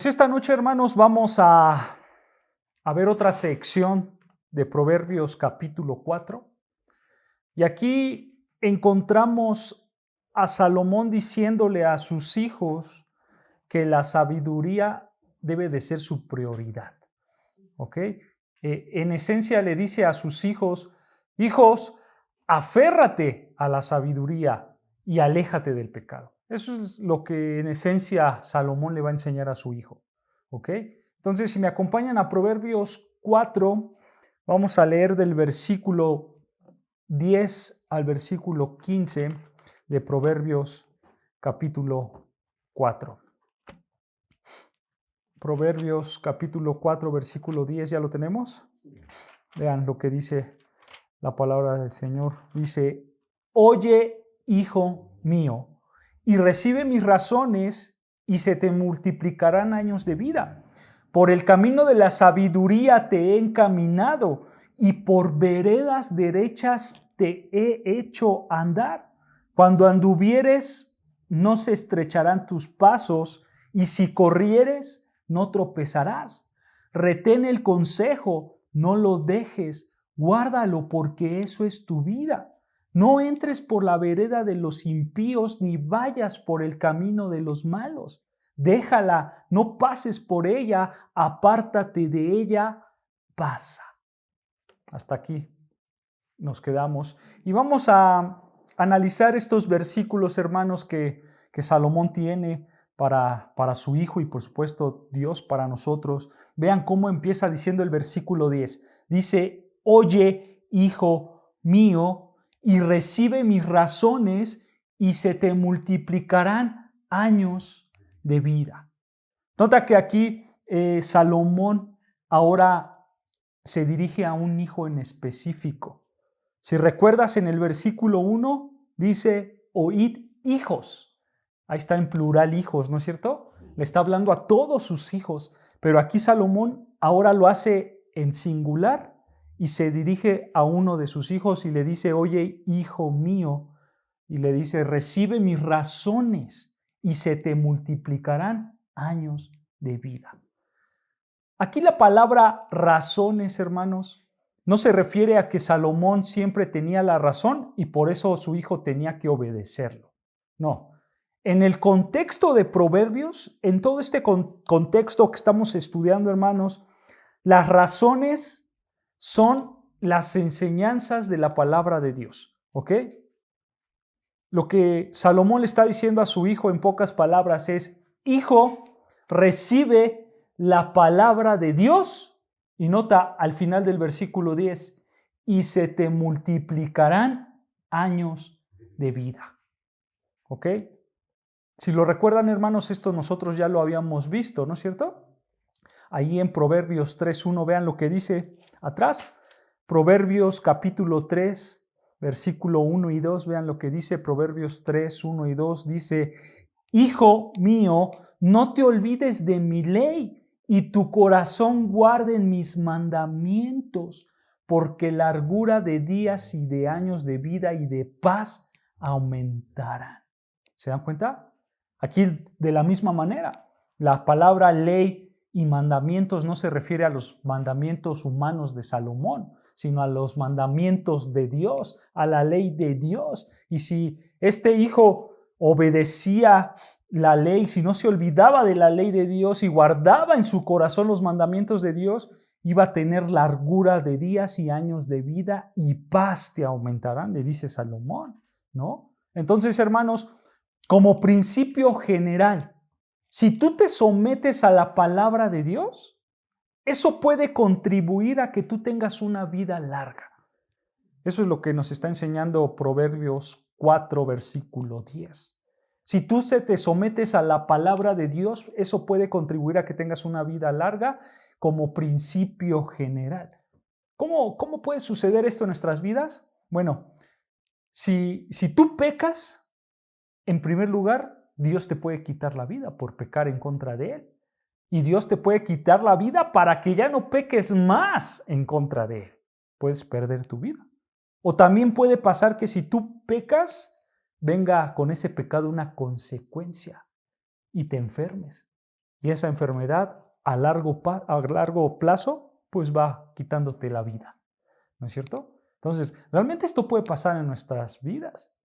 Esta noche, hermanos, vamos a ver otra sección de Proverbios capítulo 4. Y aquí encontramos a Salomón diciéndole a sus hijos que la sabiduría debe de ser su prioridad. ¿Ok? En esencia le dice a sus hijos, hijos, aférrate a la sabiduría y aléjate del pecado. Eso es lo que en esencia Salomón le va a enseñar a su hijo. ¿Ok? Entonces, si me acompañan a Proverbios 4, vamos a leer del versículo 10 al versículo 15 de Proverbios capítulo 4. Proverbios capítulo 4, versículo 10, ¿ya lo tenemos? Vean lo que dice la palabra del Señor. Dice, oye, hijo mío, y recibe mis razones, y se te multiplicarán años de vida. Por el camino de la sabiduría te he encaminado, y por veredas derechas te he hecho andar. Cuando anduvieres, no se estrecharán tus pasos, y si corrieres, no tropezarás. Retén el consejo, no lo dejes, guárdalo porque eso es tu vida. No entres por la vereda de los impíos, ni vayas por el camino de los malos. Déjala, no pases por ella, apártate de ella, pasa. Hasta aquí nos quedamos. Y vamos a analizar estos versículos, hermanos, que Salomón tiene para su hijo y por supuesto Dios para nosotros. Vean cómo empieza diciendo el versículo 10. Dice, oye, hijo mío, y recibe mis razones, y se te multiplicarán años de vida. Nota que aquí Salomón ahora se dirige a un hijo en específico. Si recuerdas, en el versículo 1 dice, oíd hijos. Ahí está en plural hijos, ¿no es cierto? Le está hablando a todos sus hijos, pero aquí Salomón ahora lo hace en singular y se dirige a uno de sus hijos y le dice, oye, hijo mío, y le dice, recibe mis razones y se te multiplicarán años de vida. Aquí la palabra razones, hermanos, no se refiere a que Salomón siempre tenía la razón y por eso su hijo tenía que obedecerlo. No. En el contexto de Proverbios, en todo este contexto que estamos estudiando, hermanos, las razones son las enseñanzas de la palabra de Dios. ¿Ok? Lo que Salomón le está diciendo a su hijo en pocas palabras es, hijo, recibe la palabra de Dios, y nota al final del versículo 10, y se te multiplicarán años de vida. ¿Ok? Si lo recuerdan, hermanos, esto nosotros ya lo habíamos visto, ¿no es cierto? Ahí en Proverbios 3:1, vean lo que dice atrás. Proverbios capítulo 3, versículo 1 y 2, vean lo que dice Proverbios 3, 1 y 2, dice, hijo mío, no te olvides de mi ley y tu corazón guarde mis mandamientos, porque largura de días y de años de vida y de paz aumentarán. ¿Se dan cuenta? Aquí de la misma manera, la palabra ley y mandamientos no se refiere a los mandamientos humanos de Salomón, sino a los mandamientos de Dios, a la ley de Dios. Y si este hijo obedecía la ley, si no se olvidaba de la ley de Dios y guardaba en su corazón los mandamientos de Dios, iba a tener largura de días y años de vida y paz te aumentarán, le dice Salomón, ¿no? Entonces, hermanos, como principio general, si tú te sometes a la palabra de Dios, eso puede contribuir a que tú tengas una vida larga. Eso es lo que nos está enseñando Proverbios 4, versículo 10. Si tú te sometes a la palabra de Dios, eso puede contribuir a que tengas una vida larga como principio general. ¿Cómo puede suceder esto en nuestras vidas? Bueno, si tú pecas, en primer lugar, Dios te puede quitar la vida por pecar en contra de Él. Y Dios te puede quitar la vida para que ya no peques más en contra de Él. Puedes perder tu vida. O también puede pasar que si tú pecas, venga con ese pecado una consecuencia y te enfermes. Y esa enfermedad a largo plazo, pues va quitándote la vida. ¿No es cierto? Entonces, realmente esto puede pasar en nuestras vidas.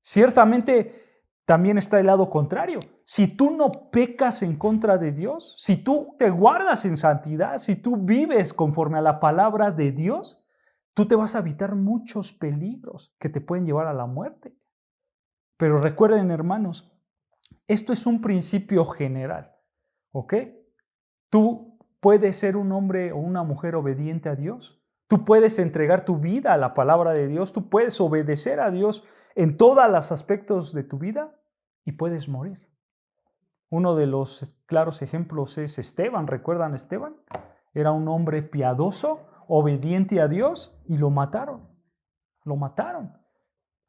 Ciertamente, también está el lado contrario. Si tú no pecas en contra de Dios, si tú te guardas en santidad, si tú vives conforme a la palabra de Dios, tú te vas a evitar muchos peligros que te pueden llevar a la muerte. Pero recuerden, hermanos, esto es un principio general, ¿ok? Tú puedes ser un hombre o una mujer obediente a Dios. Tú puedes entregar tu vida a la palabra de Dios. Tú puedes obedecer a Dios en todos los aspectos de tu vida y puedes morir. Uno de los claros ejemplos es Esteban. ¿Recuerdan a Esteban? Era un hombre piadoso, obediente a Dios y lo mataron. Lo mataron.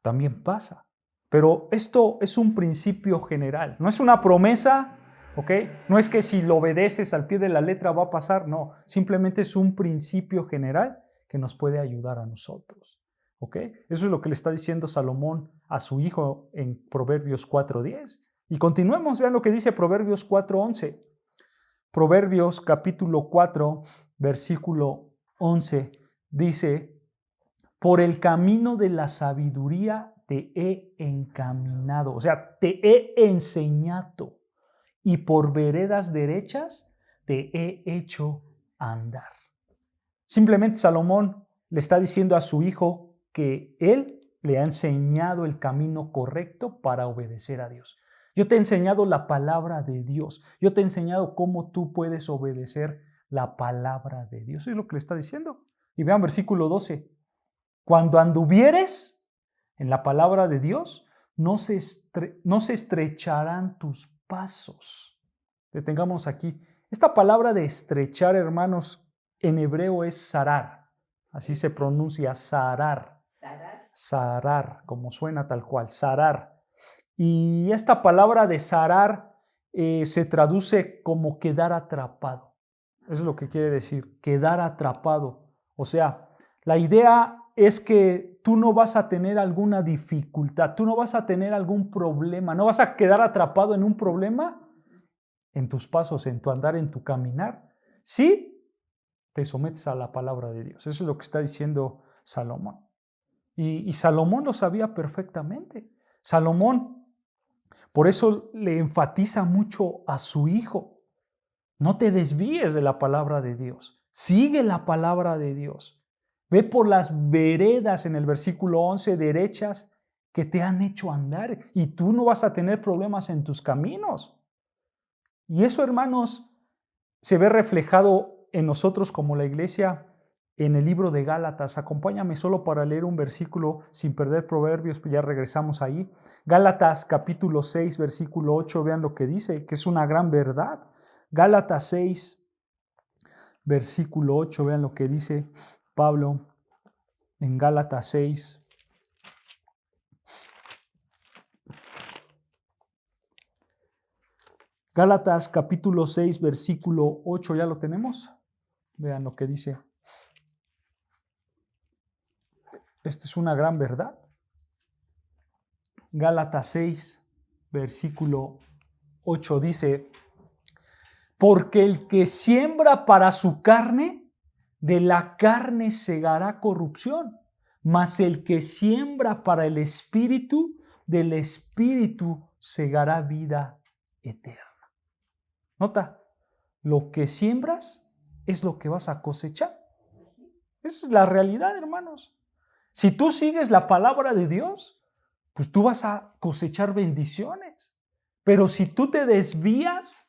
También pasa. Pero esto es un principio general. No es una promesa, ¿ok? No es que si lo obedeces al pie de la letra va a pasar. No, simplemente es un principio general que nos puede ayudar a nosotros. ¿Ok? Eso es lo que le está diciendo Salomón a su hijo en Proverbios 4:10. Y continuemos, vean lo que dice Proverbios 4:11. Proverbios capítulo 4, versículo 11, dice: por el camino de la sabiduría te he encaminado, o sea, te he enseñado, y por veredas derechas te he hecho andar. Simplemente Salomón le está diciendo a su hijo que él le ha enseñado el camino correcto para obedecer a Dios. Yo te he enseñado la palabra de Dios. Yo te he enseñado cómo tú puedes obedecer la palabra de Dios. Eso es lo que le está diciendo. Y vean versículo 12. Cuando anduvieres en la palabra de Dios, no se estrecharán tus pasos. Detengamos aquí. Esta palabra de estrechar, hermanos, en hebreo es zarar. Así se pronuncia, zarar. Zarar, como suena tal cual, zarar. Y esta palabra de zarar se traduce como quedar atrapado. Eso es lo que quiere decir, quedar atrapado. O sea, la idea es que tú no vas a tener alguna dificultad, tú no vas a tener algún problema, no vas a quedar atrapado en un problema en tus pasos, en tu andar, en tu caminar, si te sometes a la palabra de Dios. Eso es lo que está diciendo Salomón. Y Salomón lo sabía perfectamente. Salomón, por eso le enfatiza mucho a su hijo. No te desvíes de la palabra de Dios. Sigue la palabra de Dios. Ve por las veredas en el versículo 11 derechas que te han hecho andar y tú no vas a tener problemas en tus caminos. Y eso, hermanos, se ve reflejado en nosotros como la iglesia en el libro de Gálatas. Acompáñame solo para leer un versículo sin perder Proverbios, pues ya regresamos ahí. Gálatas capítulo 6, versículo 8, vean lo que dice, que es una gran verdad. Gálatas 6, versículo 8, vean lo que dice Pablo en Gálatas 6. Gálatas capítulo 6, versículo 8, ¿ya lo tenemos? Vean lo que dice. Esta es una gran verdad. Gálatas 6, versículo 8 dice: porque el que siembra para su carne, de la carne segará corrupción, mas el que siembra para el Espíritu, del Espíritu segará vida eterna. Nota, lo que siembras es lo que vas a cosechar. Esa es la realidad, hermanos. Si tú sigues la palabra de Dios, pues tú vas a cosechar bendiciones. Pero si tú te desvías,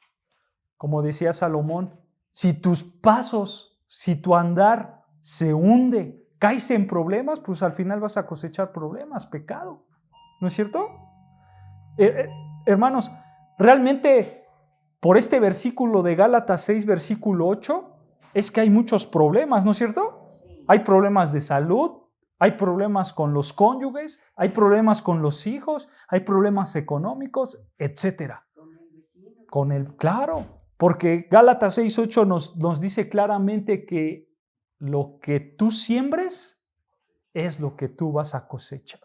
como decía Salomón, si tus pasos, si tu andar se hunde, caes en problemas, pues al final vas a cosechar problemas, pecado. ¿No es cierto? Hermanos, realmente por este versículo de Gálatas 6, versículo 8, es que hay muchos problemas, ¿no es cierto? Hay problemas de salud, hay problemas con los cónyuges, hay problemas con los hijos, hay problemas económicos, etcétera. Claro, porque Gálatas 6:8 nos dice claramente que lo que tú siembres, es lo que tú vas a cosechar.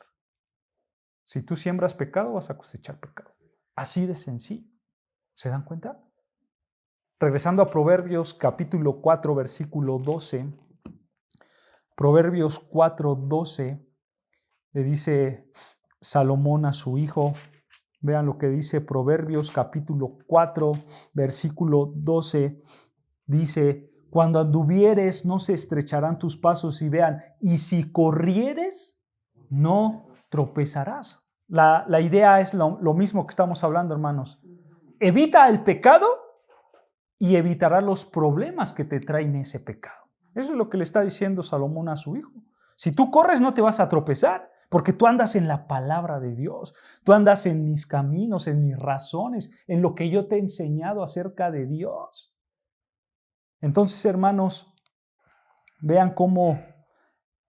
Si tú siembras pecado, vas a cosechar pecado. Así de sencillo. ¿Se dan cuenta? Regresando a Proverbios capítulo 4, versículo 12. Proverbios 4, 12, le dice Salomón a su hijo. Vean lo que dice Proverbios capítulo 4, versículo 12. Dice, cuando anduvieres no se estrecharán tus pasos, y vean, y si corrieres no tropezarás. La idea es lo mismo que estamos hablando, hermanos. Evita el pecado y evitará los problemas que te traen ese pecado. Eso es lo que le está diciendo Salomón a su hijo. Si tú corres no te vas a tropezar, porque tú andas en la palabra de Dios. Tú andas en mis caminos, en mis razones, en lo que yo te he enseñado acerca de Dios. Entonces, hermanos, vean cómo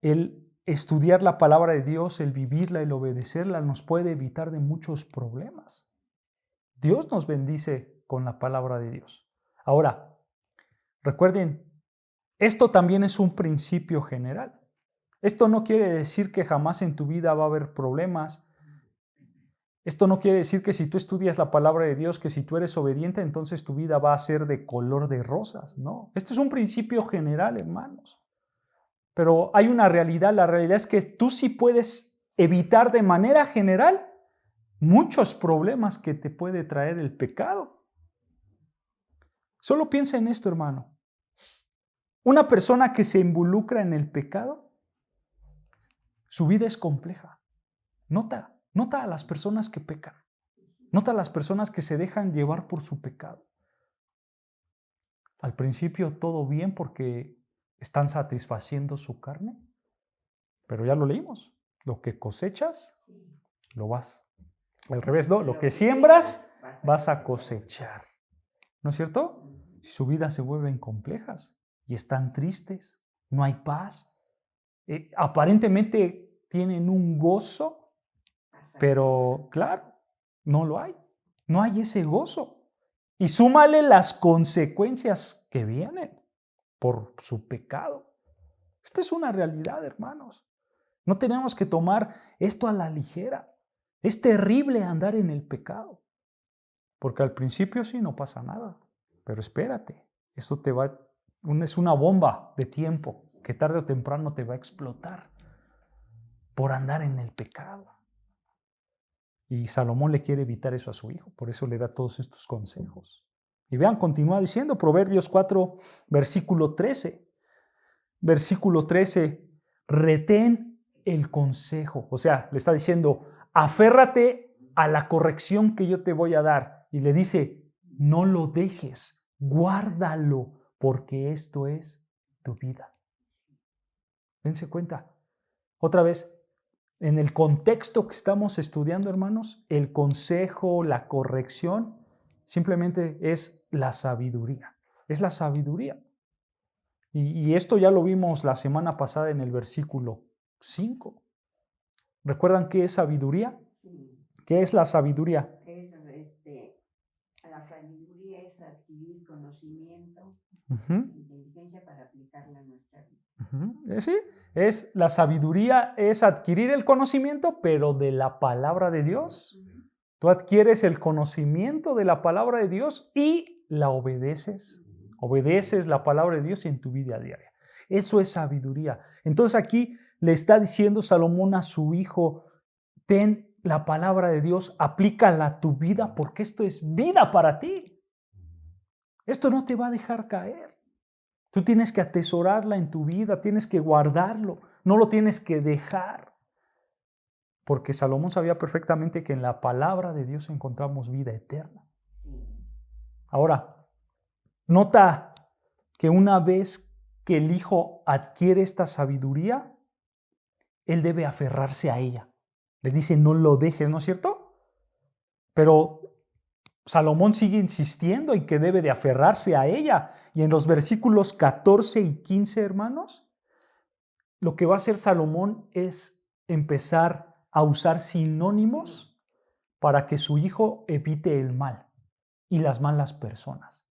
el estudiar la palabra de Dios, el vivirla, el obedecerla, nos puede evitar de muchos problemas. Dios nos bendice con la palabra de Dios. Ahora, recuerden, esto también es un principio general. Esto no quiere decir que jamás en tu vida va a haber problemas. Esto no quiere decir que si tú estudias la palabra de Dios, que si tú eres obediente, entonces tu vida va a ser de color de rosas. No, esto es un principio general, hermanos. Pero hay una realidad. La realidad es que tú sí puedes evitar de manera general muchos problemas que te puede traer el pecado. Solo piensa en esto, hermano. Una persona que se involucra en el pecado, su vida es compleja. Nota a las personas que pecan. Nota a las personas que se dejan llevar por su pecado. Al principio todo bien porque están satisfaciendo su carne, pero ya lo leímos. Lo que cosechas, lo vas. Al revés, ¿no? Lo que siembras, vas a cosechar. ¿No es cierto? Si su vida se vuelven complejas y están tristes, no hay paz, aparentemente tienen un gozo, pero claro, no lo hay. No hay ese gozo. Y súmale las consecuencias que vienen por su pecado. Esta es una realidad, hermanos. No tenemos que tomar esto a la ligera. Es terrible andar en el pecado. Porque al principio sí no pasa nada. Pero espérate, esto es una bomba de tiempo que tarde o temprano te va a explotar por andar en el pecado. Y Salomón le quiere evitar eso a su hijo, por eso le da todos estos consejos. Y vean, continúa diciendo Proverbios 4, versículo 13. Versículo 13, retén el consejo. O sea, le está diciendo, aférrate a la corrección que yo te voy a dar. Y le dice, no lo dejes, guárdalo, porque esto es tu vida. Dense cuenta. Otra vez, en el contexto que estamos estudiando, hermanos, el consejo, la corrección, simplemente es la sabiduría. Es la sabiduría. Y esto ya lo vimos la semana pasada en el versículo 5. ¿Recuerdan qué es sabiduría? Sí. ¿Qué es la sabiduría? La sabiduría es adquirir conocimiento, inteligencia para aplicarla a nuestra vida. Sí, la sabiduría es adquirir el conocimiento, pero de la palabra de Dios. Tú adquieres el conocimiento de la palabra de Dios y la obedeces. Obedeces la palabra de Dios en tu vida diaria. Eso es sabiduría. Entonces aquí le está diciendo Salomón a su hijo, ten la palabra de Dios, aplícala a tu vida porque esto es vida para ti. Esto no te va a dejar caer. Tú tienes que atesorarla en tu vida, tienes que guardarlo, no lo tienes que dejar. Porque Salomón sabía perfectamente que en la palabra de Dios encontramos vida eterna. Ahora, nota que una vez que el hijo adquiere esta sabiduría, él debe aferrarse a ella. Le dice, no lo dejes, ¿no es cierto? Pero Salomón sigue insistiendo en que debe de aferrarse a ella. Y en los versículos 14 y 15, hermanos, lo que va a hacer Salomón es empezar a usar sinónimos para que su hijo evite el mal y las malas personas.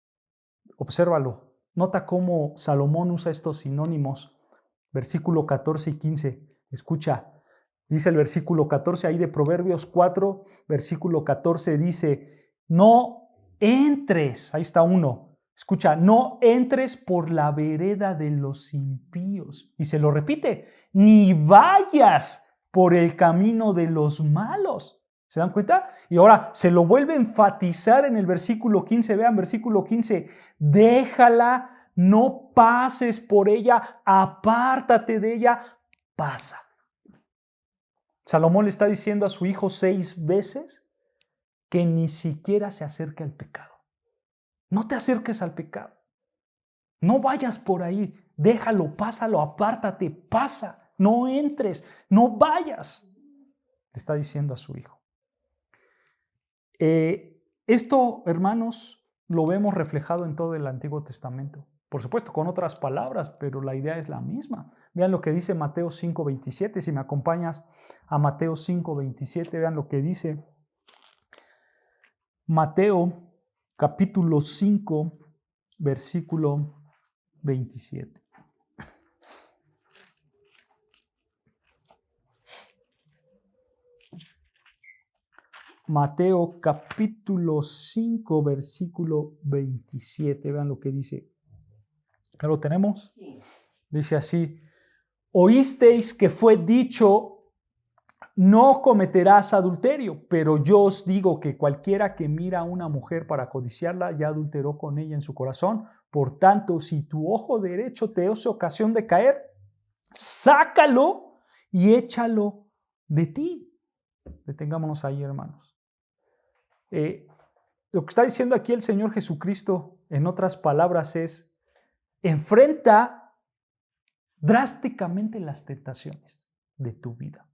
Obsérvalo. Nota cómo Salomón usa estos sinónimos. Versículo 14 y 15. Escucha, dice el versículo 14 ahí de Proverbios 4, versículo 14 dice, no entres, ahí está uno, escucha, no entres por la vereda de los impíos. Y se lo repite, ni vayas por el camino de los malos. ¿Se dan cuenta? Y ahora se lo vuelve a enfatizar en el versículo 15. Vean, versículo 15. Déjala, no pases por ella, apártate de ella, pasa. Salomón le está diciendo a su hijo 6 veces que ni siquiera se acerque al pecado. No te acerques al pecado. No vayas por ahí. Déjalo, pásalo, apártate, pasa. No entres, no vayas. Le está diciendo a su hijo. Esto, hermanos, lo vemos reflejado en todo el Antiguo Testamento. Por supuesto, con otras palabras, pero la idea es la misma. Vean lo que dice Mateo 5:27. Si me acompañas a Mateo 5:27, vean lo que dice Mateo capítulo 5, versículo 27. Mateo capítulo 5, versículo 27. Vean lo que dice. ¿Ya lo tenemos? Sí. Dice así, oísteis que fue dicho, no cometerás adulterio, pero yo os digo que cualquiera que mira a una mujer para codiciarla, ya adulteró con ella en su corazón. Por tanto, si tu ojo derecho te es ocasión de caer, sácalo y échalo de ti. Detengámonos ahí, hermanos. Lo que está diciendo aquí el Señor Jesucristo, en otras palabras, es, enfrenta drásticamente las tentaciones de tu vida.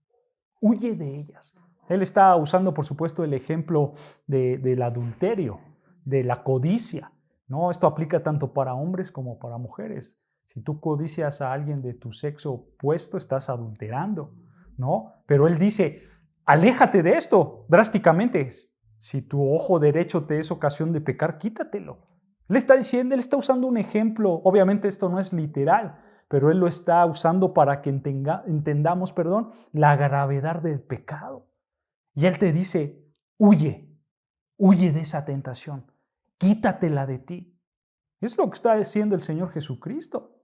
Huye de ellas. Él está usando, por supuesto, el ejemplo del adulterio, de la codicia, ¿no? Esto aplica tanto para hombres como para mujeres. Si tú codicias a alguien de tu sexo opuesto, estás adulterando, ¿no? Pero él dice, aléjate de esto drásticamente. Si tu ojo derecho te es ocasión de pecar, quítatelo. Él está diciendo, él está usando un ejemplo. Obviamente esto no es literal, pero él lo está usando para que entendamos, la gravedad del pecado. Y él te dice, huye de esa tentación, quítatela de ti. Es lo que está diciendo el Señor Jesucristo.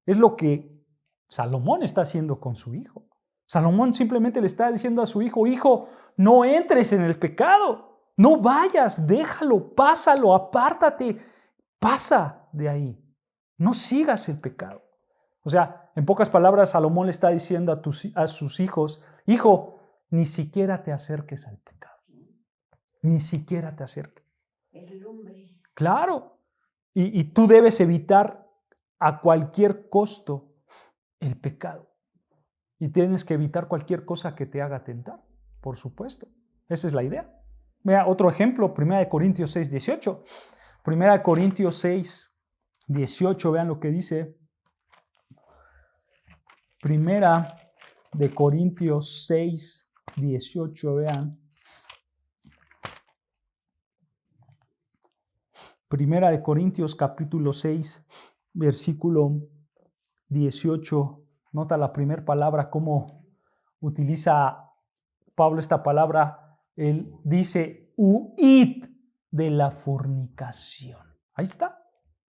Es lo que Salomón está haciendo con su hijo. Salomón simplemente le está diciendo a su hijo, hijo, no entres en el pecado, no vayas, déjalo, pásalo, apártate, pasa de ahí, no sigas el pecado. O sea, en pocas palabras, Salomón le está diciendo a sus hijos, hijo, ni siquiera te acerques al pecado. Ni siquiera te acerques. Es lumbre. Claro. Y tú debes evitar a cualquier costo el pecado. Y tienes que evitar cualquier cosa que te haga tentar, por supuesto. Esa es la idea. Vea otro ejemplo, 1 Corintios 6, 18. 1 Corintios 6, 18, vean lo que dice. 1 Corintios 6, 18, vean. 1 Corintios capítulo 6, versículo 18. Nota la primera palabra, cómo utiliza Pablo esta palabra. Él dice, huid de la fornicación. Ahí está.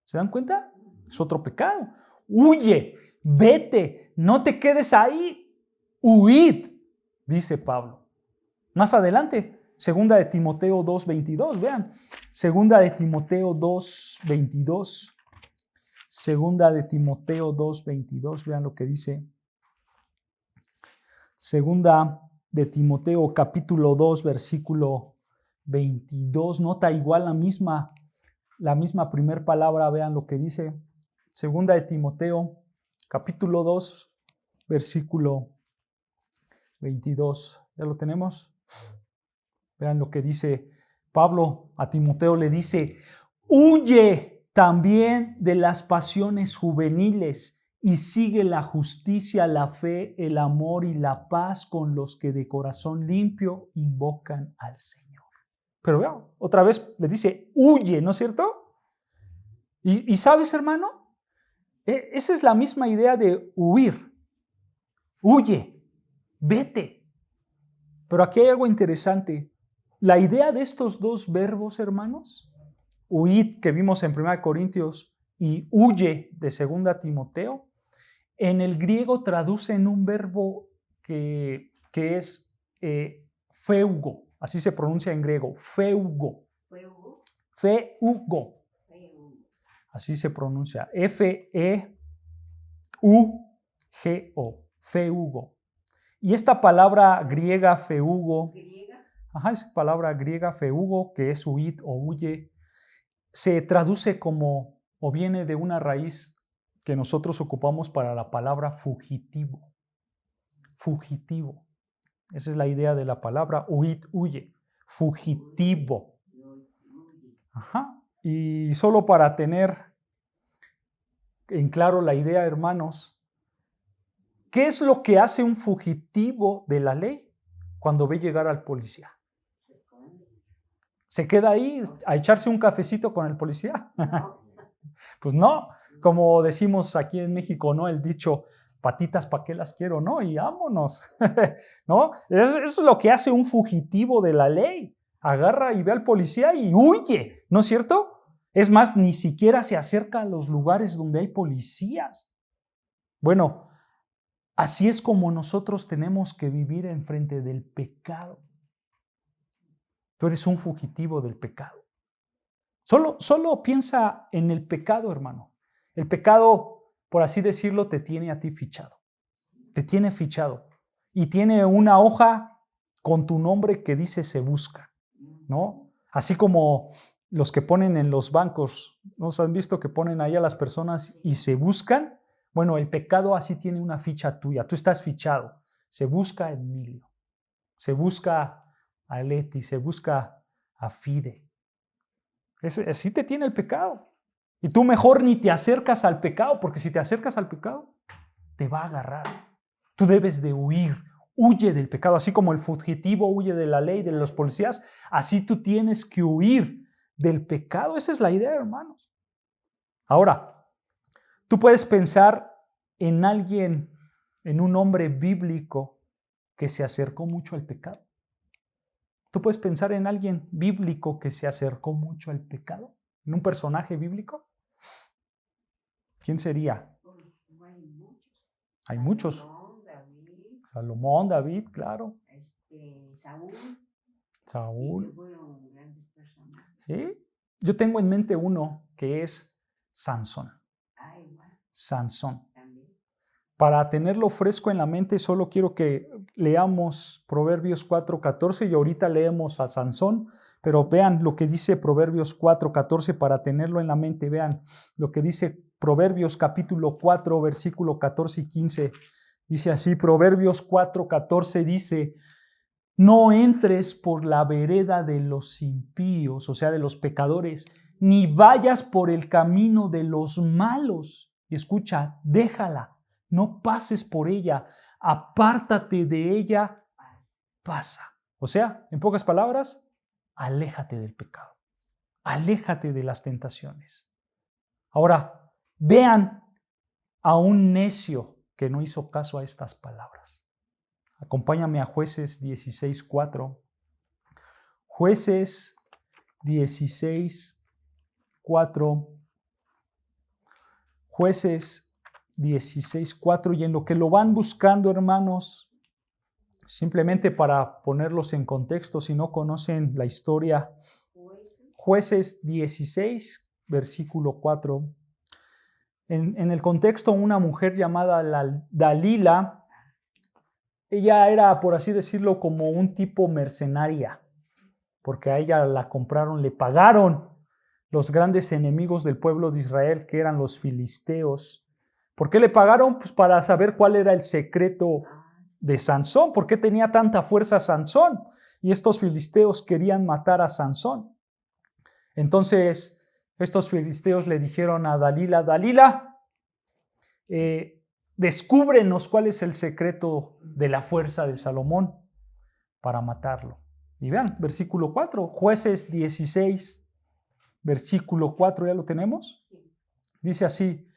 ¿Se dan cuenta? Es otro pecado. Huye, vete, no te quedes ahí. Huid, dice Pablo. Más adelante, 2 de Timoteo 2:22, vean. 2 de Timoteo 2:22. 2 de Timoteo 2:22, vean lo que dice. 2 de Timoteo capítulo 2, versículo 22. Nota igual la misma primer palabra, vean lo que dice. 2 de Timoteo capítulo 2, versículo 22. ¿Ya lo tenemos? Vean lo que dice Pablo a Timoteo, le dice, huye también de las pasiones juveniles y sigue la justicia, la fe, el amor y la paz con los que de corazón limpio invocan al Señor. Pero vean, otra vez le dice, huye, ¿no es cierto? ¿Y sabes, hermano? Esa es la misma idea de huir. huye, vete. Pero aquí hay algo interesante. La idea de estos dos verbos, hermanos, huid, que vimos en 1 Corintios, y huye, de 2 Timoteo, en el griego traducen un verbo que es feugo, así se pronuncia en griego, feugo. Feugo. Así se pronuncia, F-E-U-G-O, feugo. Y esta palabra griega feugo, esa palabra griega feugo, que es huid o huye, se traduce como, o viene de una raíz que nosotros ocupamos para la palabra fugitivo. Fugitivo. Esa es la idea de la palabra huid, huye. Fugitivo. Ajá. Y solo para tener en claro la idea, hermanos, ¿qué es lo que hace un fugitivo de la ley cuando ve llegar al policía? ¿Se queda ahí a echarse un cafecito con el policía? Pues no, como decimos aquí en México, ¿no? El dicho, patitas, ¿para qué las quiero? No, y vámonos, ¿no? Eso es lo que hace un fugitivo de la ley. Agarra y ve al policía y huye, ¿no es cierto? Es más, ni siquiera se acerca a los lugares donde hay policías. Bueno, así es como nosotros tenemos que vivir enfrente del pecado. Tú eres un fugitivo del pecado. Solo piensa en el pecado, hermano. El pecado, por así decirlo, te tiene a ti fichado. Te tiene fichado. Y tiene una hoja con tu nombre que dice se busca, ¿no? Así como los que ponen en los bancos, ¿no han visto que ponen ahí a las personas y se buscan? Bueno, el pecado así tiene una ficha tuya. Tú estás fichado. Se busca a Emilio. Se busca a Leti. Se busca a Fide. Así te tiene el pecado. Y tú mejor ni te acercas al pecado, porque si te acercas al pecado, te va a agarrar. Tú debes de huir. Huye del pecado. Así como el fugitivo huye de la ley, de los policías, así tú tienes que huir del pecado. Esa es la idea, hermanos. Ahora, tú puedes pensar en alguien, en un hombre bíblico que se acercó mucho al pecado. Tú puedes pensar en alguien bíblico que se acercó mucho al pecado, en un personaje bíblico. ¿Quién sería? Hay muchos. Salomón, David, claro. Saúl. ¿Sí? Yo tengo en mente uno que es Sansón. Sansón. Para tenerlo fresco en la mente, solo quiero que leamos Proverbios 4:14 y ahorita leemos a Sansón, pero vean lo que dice Proverbios 4:14 para tenerlo en la mente. Vean lo que dice Proverbios capítulo 4, versículo 14 y 15. Dice así, Proverbios 4:14 dice, no entres por la vereda de los impíos, o sea, de los pecadores, ni vayas por el camino de los malos. Y escucha, déjala. No pases por ella, apártate de ella, pasa. O sea, en pocas palabras, aléjate del pecado, aléjate de las tentaciones. Ahora, vean a un necio que no hizo caso a estas palabras. Acompáñame a Jueces 16:4. Jueces 16:4. Jueces 16:4, y en lo que lo van buscando, hermanos, simplemente para ponerlos en contexto, si no conocen la historia, Jueces 16, versículo 4. En el contexto, una mujer llamada Dalila, ella era, por así decirlo, como un tipo mercenaria, porque a ella la compraron, le pagaron los grandes enemigos del pueblo de Israel, que eran los filisteos. ¿Por qué le pagaron? Pues para saber cuál era el secreto de Sansón. ¿Por qué tenía tanta fuerza Sansón? Y estos filisteos querían matar a Sansón. Entonces, estos filisteos le dijeron a Dalila, descúbrenos cuál es el secreto de la fuerza de Salomón para matarlo. Y vean, versículo 4, Jueces 16, versículo 4, ¿ya lo tenemos? Dice así,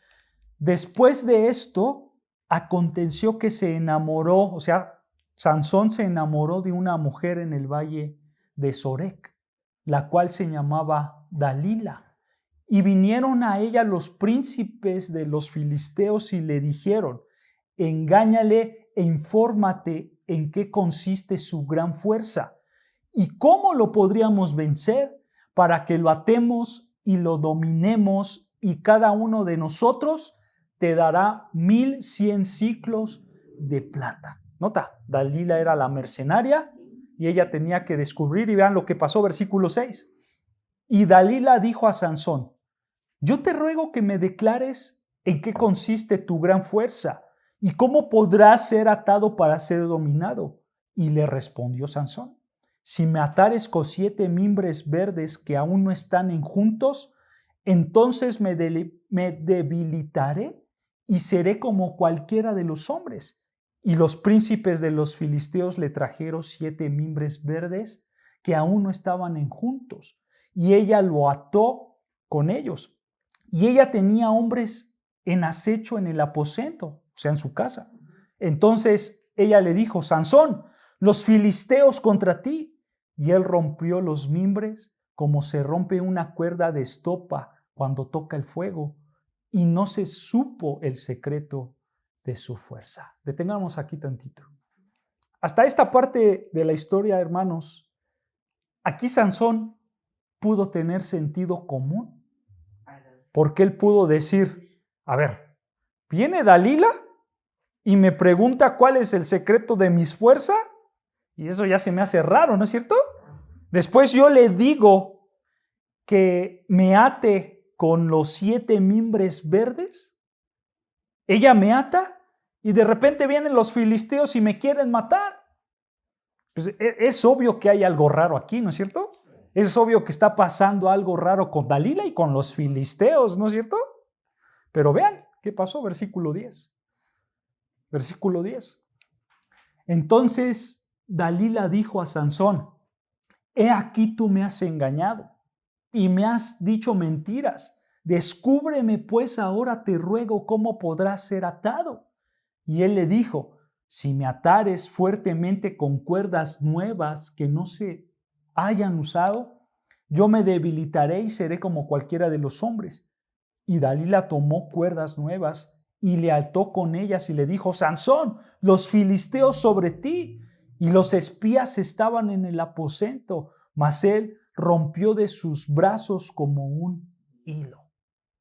después de esto, aconteció que se enamoró, o sea, Sansón se enamoró de una mujer en el valle de Sorek, la cual se llamaba Dalila. Y vinieron a ella los príncipes de los filisteos y le dijeron: engáñale e infórmate en qué consiste su gran fuerza y cómo lo podríamos vencer, para que lo atemos y lo dominemos, y cada uno de nosotros te dará 1100 siclos de plata. Nota, Dalila era la mercenaria y ella tenía que descubrir, y vean lo que pasó, versículo 6. Y Dalila dijo a Sansón: yo te ruego que me declares en qué consiste tu gran fuerza y cómo podrás ser atado para ser dominado. Y le respondió Sansón: si me atares con 7 mimbres verdes que aún no están enjuntos, entonces me debilitaré y seré como cualquiera de los hombres. Y los príncipes de los filisteos le trajeron 7 mimbres verdes que aún no estaban enjuntos, y ella lo ató con ellos. Y ella tenía hombres en acecho en el aposento, o sea, en su casa. Entonces ella le dijo: Sansón, los filisteos contra ti. Y él rompió los mimbres como se rompe una cuerda de estopa cuando toca el fuego, y no se supo el secreto de su fuerza. Detengamos aquí tantito. Hasta esta parte de la historia, hermanos, aquí Sansón pudo tener sentido común, porque él pudo decir: a ver, viene Dalila y me pregunta cuál es el secreto de mis fuerzas, y eso ya se me hace raro, ¿no es cierto? Después yo le digo que me ate con los 7 mimbres verdes. Ella me ata y de repente vienen los filisteos y me quieren matar. Pues es obvio que hay algo raro aquí, ¿no es cierto? Es obvio que está pasando algo raro con Dalila y con los filisteos, ¿no es cierto? Pero vean qué pasó, versículo 10. Versículo 10. Entonces Dalila dijo a Sansón: he aquí tú me has engañado y me has dicho mentiras. Descúbreme pues ahora, te ruego, cómo podrás ser atado. Y él le dijo: si me atares fuertemente con cuerdas nuevas que no se hayan usado, yo me debilitaré y seré como cualquiera de los hombres. Y Dalila tomó cuerdas nuevas y le ató con ellas y le dijo: Sansón, los filisteos sobre ti. Y los espías estaban en el aposento, mas él rompió de sus brazos como un hilo.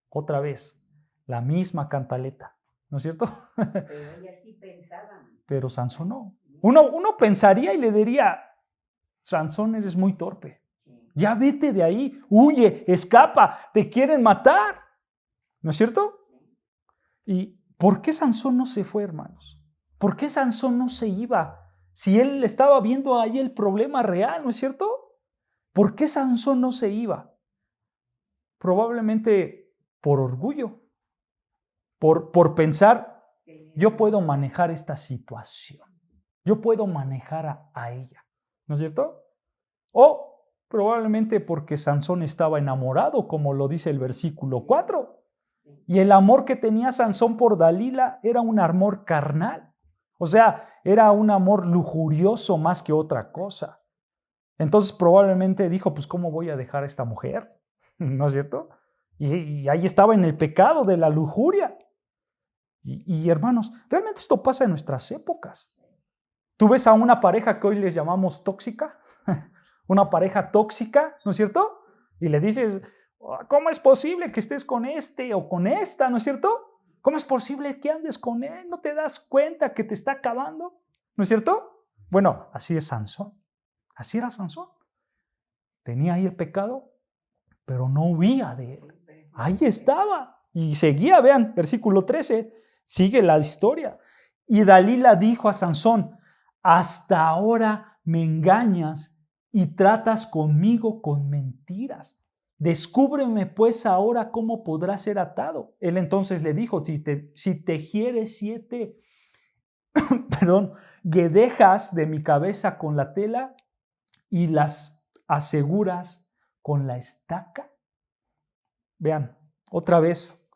Otra vez, la misma cantaleta, ¿no es cierto? Pero ellas sí pensaban. Pero Sansón no. Uno pensaría y le diría: Sansón, eres muy torpe. Ya vete de ahí, huye, escapa, te quieren matar. ¿No es cierto? ¿Y por qué Sansón no se fue, hermanos? ¿Por qué Sansón no se iba? Si él estaba viendo ahí el problema real, ¿no es cierto? ¿Por qué Sansón no se iba? Probablemente por orgullo, por pensar: yo puedo manejar esta situación, yo puedo manejar a ella, ¿no es cierto? O probablemente porque Sansón estaba enamorado, como lo dice el versículo 4. Y el amor que tenía Sansón por Dalila era un amor carnal. O sea, era un amor lujurioso más que otra cosa. Entonces probablemente dijo: pues ¿cómo voy a dejar a esta mujer? ¿No es cierto? Y ahí estaba en el pecado de la lujuria. Y hermanos, realmente esto pasa en nuestras épocas. Tú ves a una pareja que hoy les llamamos tóxica, una pareja tóxica, ¿no es cierto? Y le dices: ¿cómo es posible que estés con este o con esta? ¿No es cierto? ¿Cómo es posible que andes con él? ¿No te das cuenta que te está acabando? ¿No es cierto? Bueno, así es Sansón. Así era Sansón. Tenía ahí el pecado, pero no huía de él. Ahí estaba. Y seguía, vean, versículo 13, sigue la historia. Y Dalila dijo a Sansón: hasta ahora me engañas y tratas conmigo con mentiras. Descúbreme pues ahora cómo podrás ser atado. Él entonces le dijo: si tejieres 7 guedejas de mi cabeza con la tela y las aseguras con la estaca. Vean, otra vez,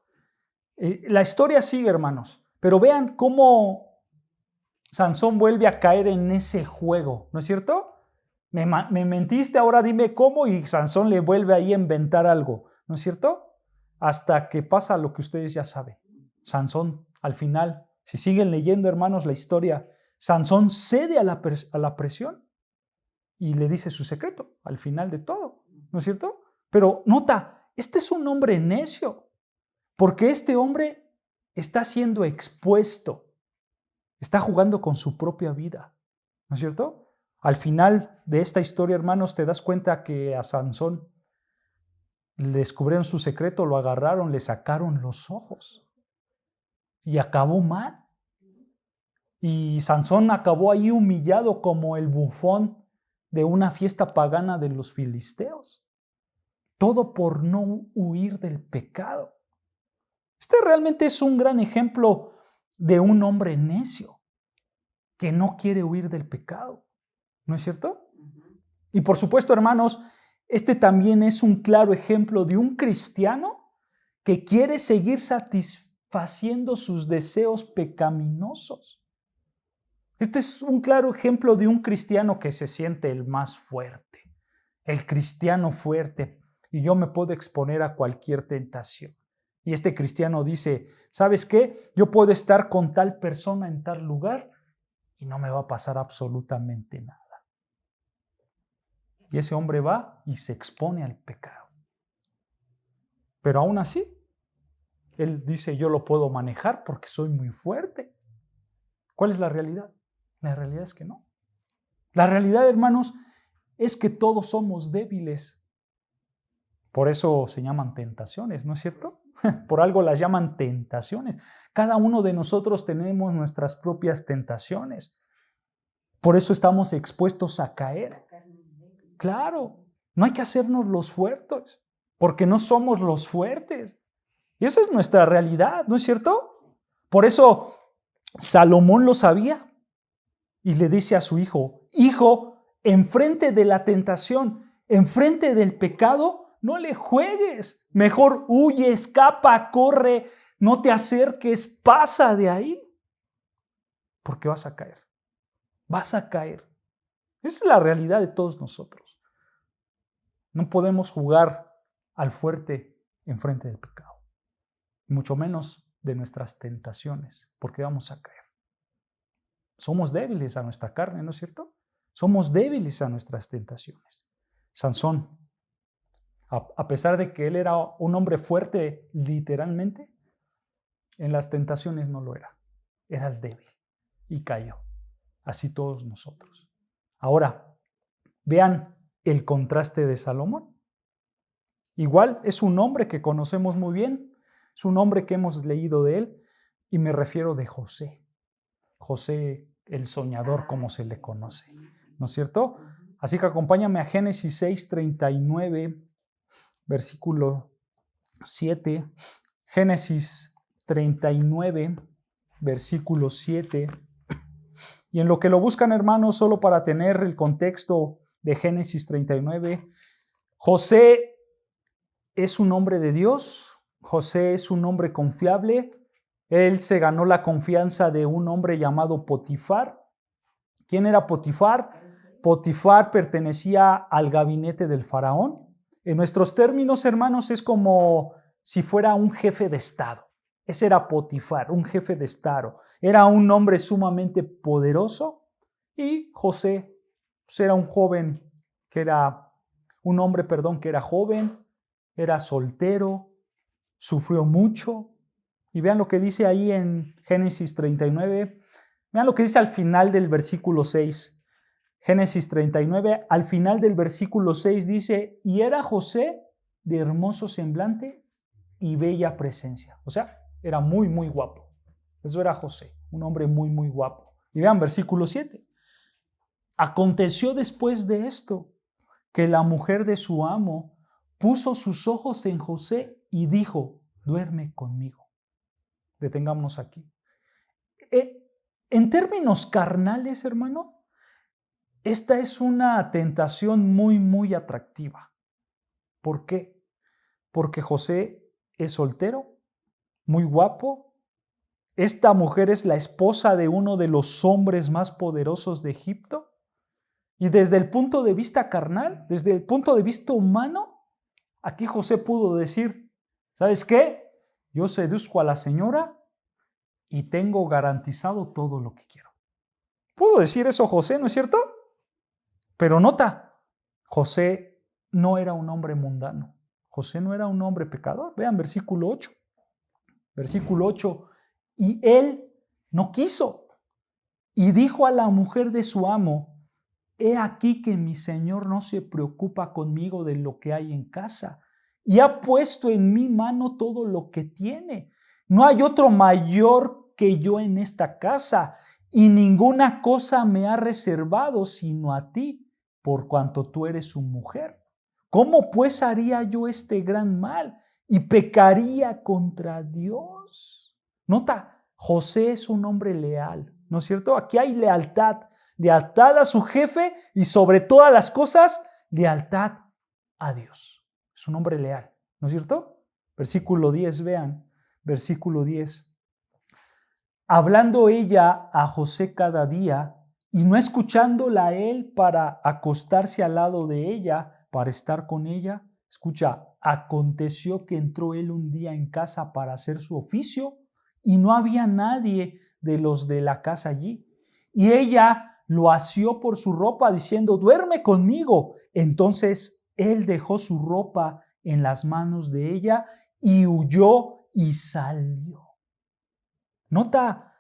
la historia sigue, hermanos, Pero vean cómo Sansón vuelve a caer en ese juego, ¿no es cierto? Me mentiste, ahora dime cómo, y Sansón le vuelve ahí a inventar algo, ¿no es cierto? Hasta que pasa lo que ustedes ya saben. Sansón, al final, si siguen leyendo, hermanos, la historia, Sansón cede a la presión y le dice su secreto al final de todo, ¿no es cierto? Pero nota, este es un hombre necio, porque este hombre está siendo expuesto, está jugando con su propia vida, ¿no es cierto? Al final de esta historia, hermanos, te das cuenta que a Sansón le descubrieron su secreto, lo agarraron, le sacaron los ojos y acabó mal. Y Sansón acabó ahí humillado como el bufón de una fiesta pagana de los filisteos. Todo por no huir del pecado. Este realmente es un gran ejemplo de un hombre necio que no quiere huir del pecado. ¿No es cierto? Y por supuesto, hermanos, este también es un claro ejemplo de un cristiano que quiere seguir satisfaciendo sus deseos pecaminosos. Este es un claro ejemplo de un cristiano que se siente el más fuerte, el cristiano fuerte, y yo me puedo exponer a cualquier tentación. Y este cristiano dice, ¿sabes qué? Yo puedo estar con tal persona en tal lugar y no me va a pasar absolutamente nada. Y ese hombre va y se expone al pecado. Pero aún así, él dice, yo lo puedo manejar porque soy muy fuerte. ¿Cuál es la realidad? La realidad es que no. La realidad, hermanos, es que todos somos débiles. Por eso se llaman tentaciones, ¿no es cierto? Por algo las llaman tentaciones. Cada uno de nosotros tenemos nuestras propias tentaciones. Por eso estamos expuestos a caer. Claro, no hay que hacernos los fuertes, porque no somos los fuertes. Y esa es nuestra realidad, ¿no es cierto? Por eso Salomón lo sabía y le dice a su hijo, hijo, enfrente de la tentación, enfrente del pecado, no le juegues. Mejor huye, escapa, corre, no te acerques, pasa de ahí. Porque vas a caer. Vas a caer. Esa es la realidad de todos nosotros. No podemos jugar al fuerte enfrente del pecado. Mucho menos de nuestras tentaciones, porque vamos a caer. Somos débiles a nuestra carne, ¿no es cierto? Somos débiles a nuestras tentaciones. Sansón, a pesar de que él era un hombre fuerte literalmente, en las tentaciones no lo era. Era el débil y cayó. Así todos nosotros. Ahora, vean el contraste de Salomón. Igual es un hombre que conocemos muy bien, es un hombre que hemos leído de él, y me refiero de José. José el soñador, como se le conoce, ¿no es cierto? Así que acompáñame a Génesis 6:39, versículo 7. Génesis 39, versículo 7. Y en lo que lo buscan, hermanos, solo para tener el contexto de Génesis 39, José es un hombre de Dios, José es un hombre confiable. Él se ganó la confianza de un hombre llamado Potifar. ¿Quién era Potifar? Potifar pertenecía al gabinete del faraón. En nuestros términos, hermanos, es como si fuera un jefe de Estado. Ese era Potifar, un jefe de Estado. Era un hombre sumamente poderoso y José pues, era un joven que era, un hombre, que era joven, era soltero, sufrió mucho. Y vean lo que dice ahí en Génesis 39. Vean lo que dice al final del versículo 6. Génesis 39, al final del versículo 6 dice, y era José de hermoso semblante y bella presencia. O sea, era muy, muy guapo. Eso era José, un hombre muy, muy guapo. Y vean versículo 7. Aconteció después de esto que la mujer de su amo puso sus ojos en José y dijo, duerme conmigo. Detengámonos aquí. En términos carnales, hermano, esta es una tentación muy, muy atractiva. ¿Por qué? Porque José es soltero, muy guapo, esta mujer es la esposa de uno de los hombres más poderosos de Egipto. Y desde el punto de vista carnal, desde el punto de vista humano, aquí José pudo decir, ¿sabes qué? Yo seduzco a la señora y tengo garantizado todo lo que quiero. Pudo decir eso José, ¿no es cierto? Pero nota, José no era un hombre mundano. José no era un hombre pecador. Vean versículo 8. Versículo 8. Y él no quiso. Y dijo a la mujer de su amo, he aquí que mi señor no se preocupa conmigo de lo que hay en casa, y ha puesto en mi mano todo lo que tiene. No hay otro mayor que yo en esta casa, y ninguna cosa me ha reservado sino a ti, por cuanto tú eres su mujer. ¿Cómo pues haría yo este gran mal y pecaría contra Dios? Nota, José es un hombre leal, ¿no es cierto? Aquí hay lealtad. Lealtad a su jefe y sobre todas las cosas, lealtad a Dios. Es un hombre leal, ¿no es cierto? Versículo 10, vean, versículo 10. Hablando ella a José cada día y no escuchándola a él para acostarse al lado de ella, para estar con ella, escucha, aconteció que entró él un día en casa para hacer su oficio y no había nadie de los de la casa allí. Y ella lo asió por su ropa diciendo, duerme conmigo. Entonces él dejó su ropa en las manos de ella y huyó y salió. Nota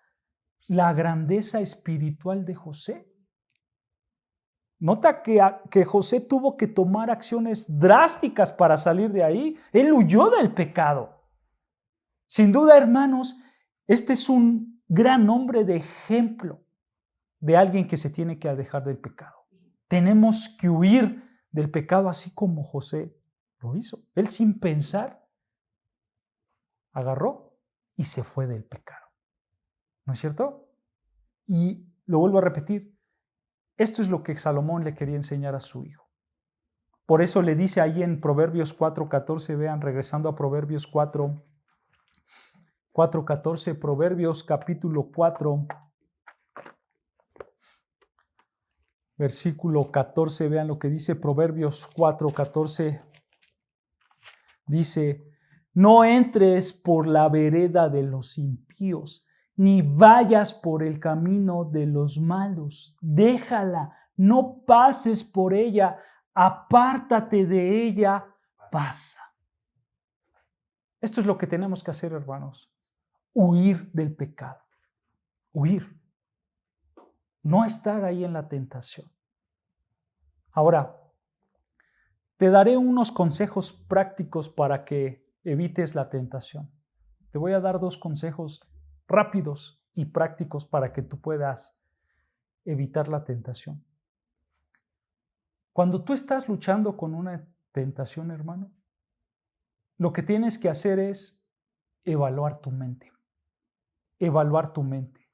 la grandeza espiritual de José. Nota que José tuvo que tomar acciones drásticas para salir de ahí. Él huyó del pecado. Sin duda, hermanos, este es un gran hombre de ejemplo de alguien que se tiene que alejar del pecado. Tenemos que huir del pecado así como José lo hizo. Él sin pensar agarró y se fue del pecado. ¿No es cierto? Y lo vuelvo a repetir, esto es lo que Salomón le quería enseñar a su hijo. Por eso le dice ahí en Proverbios 4:14, vean, regresando a Proverbios 4:14, Proverbios capítulo 4, versículo 14, vean lo que dice Proverbios 4:14. Dice, no entres por la vereda de los impíos, ni vayas por el camino de los malos. Déjala, no pases por ella, apártate de ella, pasa. Esto es lo que tenemos que hacer, hermanos. Huir del pecado. Huir. No estar ahí en la tentación. Ahora, te daré unos consejos prácticos para que evites la tentación. Te voy a dar 2 consejos rápidos y prácticos para que tú puedas evitar la tentación. Cuando tú estás luchando con una tentación, hermano, lo que tienes que hacer es evaluar tu mente. Evaluar tu mente.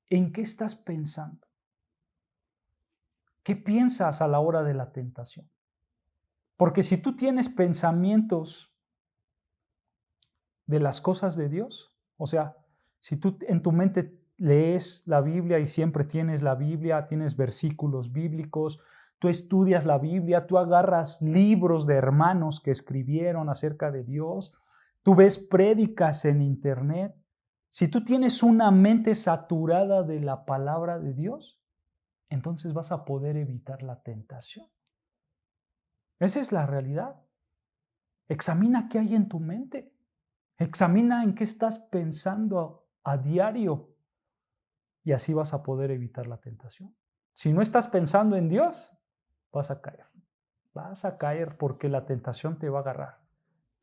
¿En qué estás pensando? ¿Qué piensas a la hora de la tentación? Porque si tú tienes pensamientos de las cosas de Dios, o sea, si tú en tu mente lees la Biblia y siempre tienes la Biblia, tienes versículos bíblicos, tú estudias la Biblia, tú agarras libros de hermanos que escribieron acerca de Dios, tú ves prédicas en internet, si tú tienes una mente saturada de la palabra de Dios, entonces vas a poder evitar la tentación. Esa es la realidad. Examina qué hay en tu mente. Examina en qué estás pensando a diario y así vas a poder evitar la tentación. Si no estás pensando en Dios, vas a caer. Vas a caer porque la tentación te va a agarrar.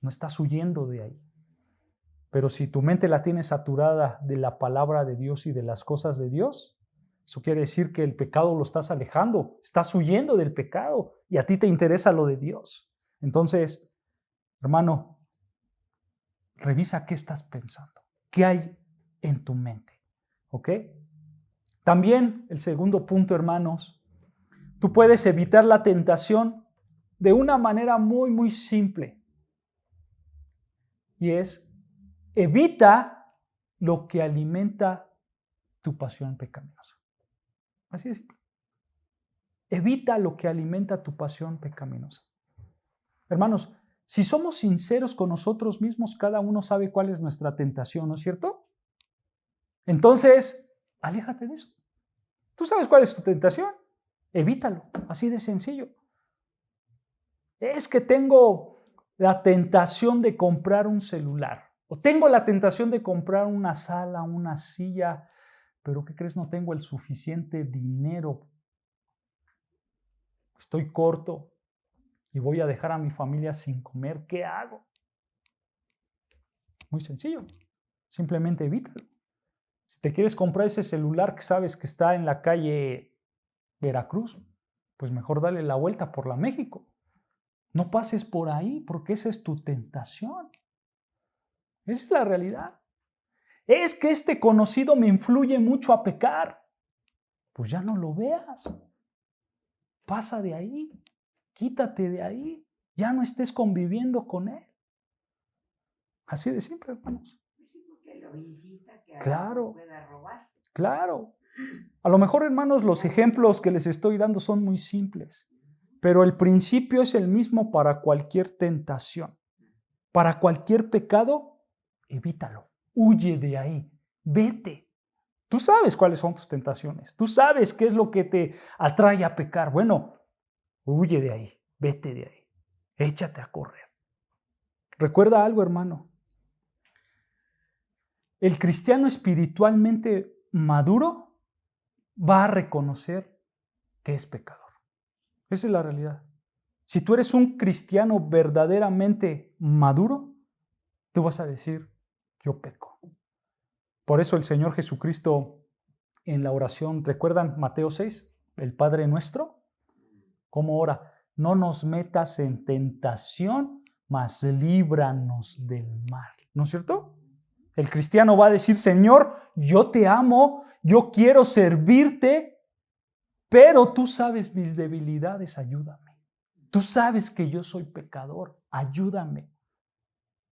No estás huyendo de ahí. Pero si tu mente la tienes saturada de la palabra de Dios y de las cosas de Dios, eso quiere decir que el pecado lo estás alejando, estás huyendo del pecado y a ti te interesa lo de Dios. Entonces, hermano, revisa qué estás pensando, qué hay en tu mente, ¿ok? También el segundo punto, hermanos, tú puedes evitar la tentación de una manera muy, muy simple. Y es, evita lo que alimenta tu pasión pecaminosa. Así de simple. Evita lo que alimenta tu pasión pecaminosa. Hermanos, si somos sinceros con nosotros mismos, cada uno sabe cuál es nuestra tentación, ¿no es cierto? Entonces, aléjate de eso. ¿Tú sabes cuál es tu tentación? Evítalo, así de sencillo. Es que tengo la tentación de comprar un celular, o tengo la tentación de comprar una sala, una silla, pero ¿qué crees? No tengo el suficiente dinero. Estoy corto y voy a dejar a mi familia sin comer. ¿Qué hago? Muy sencillo. Simplemente evítalo. Si te quieres comprar ese celular que sabes que está en la calle Veracruz, pues mejor dale la vuelta por la México. No pases por ahí porque esa es tu tentación. Esa es la realidad. Es que este conocido me influye mucho a pecar. Pues ya no lo veas. Pasa de ahí. Quítate de ahí. Ya no estés conviviendo con él. Así de simple, hermanos. Que lo incita, que claro, pueda robar. Claro. A lo mejor, hermanos, los ejemplos que les estoy dando son muy simples, pero el principio es el mismo para cualquier tentación. Para cualquier pecado, evítalo. Huye de ahí. Vete. Tú sabes cuáles son tus tentaciones. Tú sabes qué es lo que te atrae a pecar. Bueno, huye de ahí. Vete de ahí. Échate a correr. Recuerda algo, hermano. El cristiano espiritualmente maduro va a reconocer que es pecador. Esa es la realidad. Si tú eres un cristiano verdaderamente maduro, tú vas a decir, yo peco. Por eso el Señor Jesucristo en la oración, ¿recuerdan Mateo 6? El Padre Nuestro. ¿Cómo ora? No nos metas en tentación, mas líbranos del mal. ¿No es cierto? El cristiano va a decir, Señor, yo te amo, yo quiero servirte, pero tú sabes mis debilidades, ayúdame. Tú sabes que yo soy pecador, ayúdame.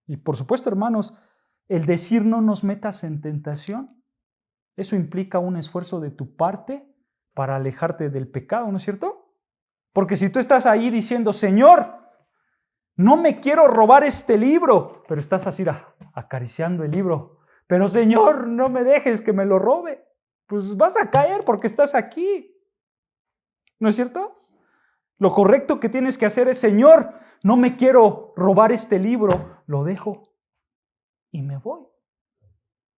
Y por supuesto, hermanos, el decir no nos metas en tentación, eso implica un esfuerzo de tu parte para alejarte del pecado, ¿no es cierto? Porque si tú estás ahí diciendo, Señor, no me quiero robar este libro, pero estás así acariciando el libro, pero Señor, no me dejes que me lo robe, pues vas a caer porque estás aquí, ¿no es cierto? Lo correcto que tienes que hacer es, Señor, no me quiero robar este libro, lo dejo y me voy,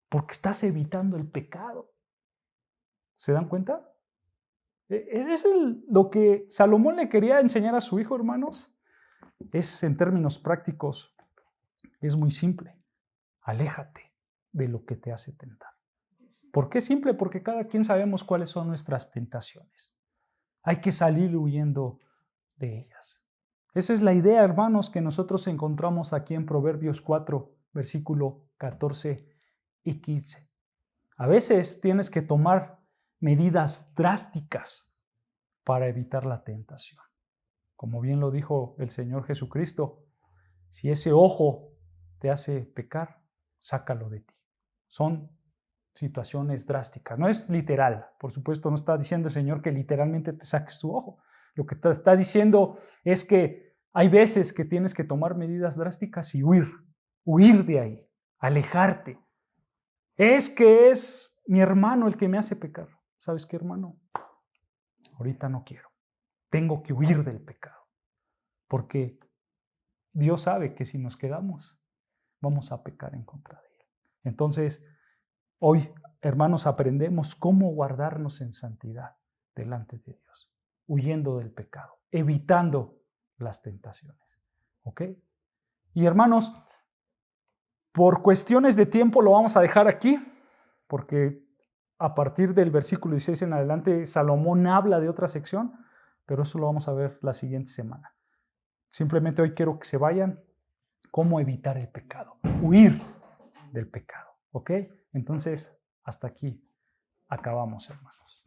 porque estás evitando el pecado. ¿Se dan cuenta? Es lo que Salomón le quería enseñar a su hijo, hermanos. Es en términos prácticos, es muy simple. Aléjate de lo que te hace tentar. ¿Por qué simple? Porque cada quien sabemos cuáles son nuestras tentaciones. Hay que salir huyendo de ellas. Esa es la idea, hermanos, que nosotros encontramos aquí en Proverbios 4, versículo 14 y 15. A veces tienes que tomar medidas drásticas para evitar la tentación. Como bien lo dijo el Señor Jesucristo, si ese ojo te hace pecar, sácalo de ti. Son situaciones drásticas. No es literal, por supuesto, no está diciendo el Señor que literalmente te saques tu ojo. Lo que te está diciendo es que hay veces que tienes que tomar medidas drásticas y huir de ahí, alejarte. Es que es mi hermano el que me hace pecar. ¿Sabes qué, hermano? Ahorita no quiero. Tengo que huir del pecado. Porque Dios sabe que si nos quedamos, vamos a pecar en contra de Él. Entonces, hoy, hermanos, aprendemos cómo guardarnos en santidad delante de Dios, huyendo del pecado, evitando las tentaciones. ¿Ok? Y hermanos, por cuestiones de tiempo lo vamos a dejar aquí, porque a partir del versículo 16 en adelante, Salomón habla de otra sección, pero eso lo vamos a ver la siguiente semana. Simplemente hoy quiero que se vayan, cómo evitar el pecado, huir del pecado. ¿Ok? Entonces, hasta aquí acabamos, hermanos.